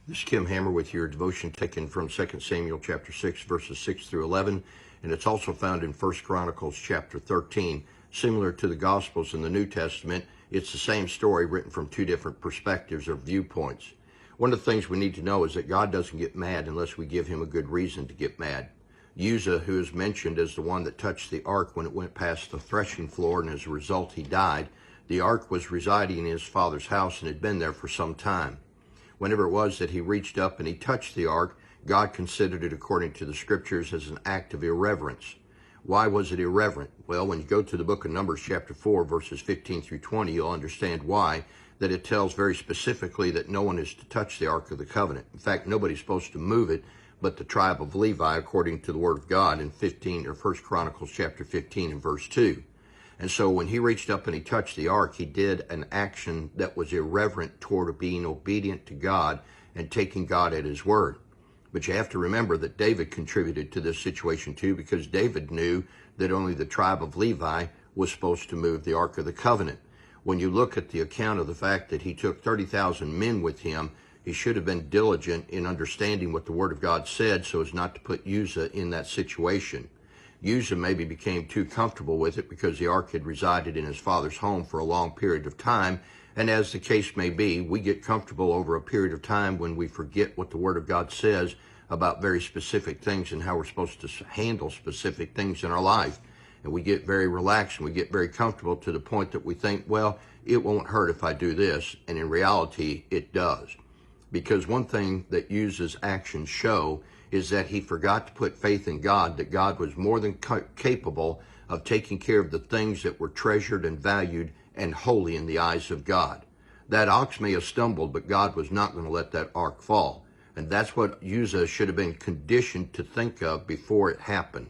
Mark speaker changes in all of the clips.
Speaker 1: This is Kim Hammer with your devotion taken from 2 Samuel chapter 6, verses 6 through 11, and it's also found in 1 Chronicles chapter 13. Similar to the Gospels in the New Testament, it's the same story written from two different perspectives or viewpoints. One of the things we need to know is that God doesn't get mad unless we give him a good reason to get mad. Uzzah, who is mentioned as the one that touched the ark when it went past the threshing floor, and as a result he died, the ark was residing in his father's house and had been there for some time. Whenever it was that he reached up and he touched the ark, God considered it, according to the scriptures, as an act of irreverence. Why was it irreverent? Well, when you go to the book of Numbers chapter 4, verses 15 through 20, you'll understand why, that it tells very specifically that no one is to touch the Ark of the Covenant. In fact, nobody's supposed to move it but the tribe of Levi, according to the Word of God in 1 Chronicles chapter 15 and verse 2. And so when he reached up and he touched the ark, he did an action that was irreverent toward being obedient to God and taking God at his word. But you have to remember that David contributed to this situation too, because David knew that only the tribe of Levi was supposed to move the Ark of the Covenant. When you look at the account of the fact that he took 30,000 men with him, he should have been diligent in understanding what the Word of God said so as not to put Uzzah in that situation. Uzzah maybe became too comfortable with it because the ark had resided in his father's home for a long period of time, and as the case may be, we get comfortable over a period of time when we forget what the Word of God says about very specific things and how we're supposed to handle specific things in our life. And we get very relaxed and we get very comfortable to the point that we think, well, it won't hurt if I do this, and in reality, it does. Because one thing that Uzzah's actions show is that he forgot to put faith in God, that God was more than capable of taking care of the things that were treasured and valued and holy in the eyes of God. That ox may have stumbled, but God was not going to let that ark fall. And that's what Uzzah should have been conditioned to think of before it happened,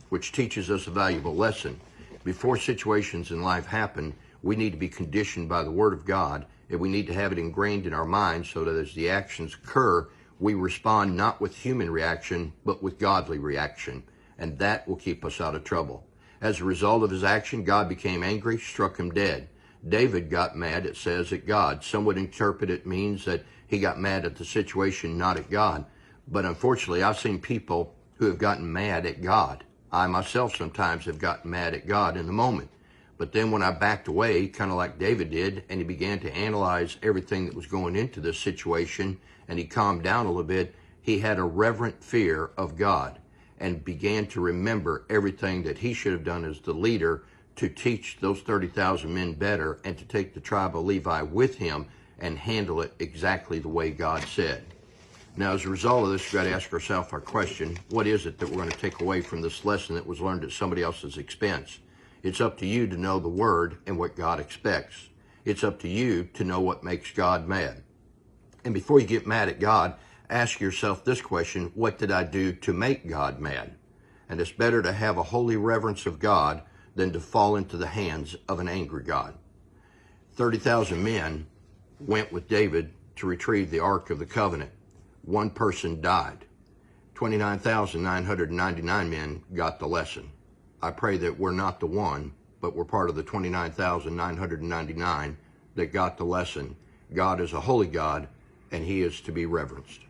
Speaker 1: which teaches us a valuable lesson. Before situations in life happen, we need to be conditioned by the Word of God, and we need to have it ingrained in our minds so that as the actions occur, we respond not with human reaction, but with godly reaction, and that will keep us out of trouble. As a result of his action, God became angry, struck him dead. David got mad, it says, at God. Some would interpret it means that he got mad at the situation, not at God. But unfortunately, I've seen people who have gotten mad at God. I myself sometimes have gotten mad at God in the moment. But then when I backed away, kind of like David did, and he began to analyze everything that was going into this situation, and he calmed down a little bit, he had a reverent fear of God and began to remember everything that he should have done as the leader to teach those 30,000 men better and to take the tribe of Levi with him and handle it exactly the way God said. Now, as a result of this, we've got to ask ourselves our question, what is it that we're going to take away from this lesson that was learned at somebody else's expense? It's up to you to know the Word and what God expects. It's up to you to know what makes God mad. And before you get mad at God, ask yourself this question, what did I do to make God mad? And it's better to have a holy reverence of God than to fall into the hands of an angry God. 30,000 men went with David to retrieve the Ark of the Covenant. One person died. 29,999 men got the lesson. I pray that we're not the one, but we're part of the 29,999 that got the lesson. God is a holy God, and he is to be reverenced.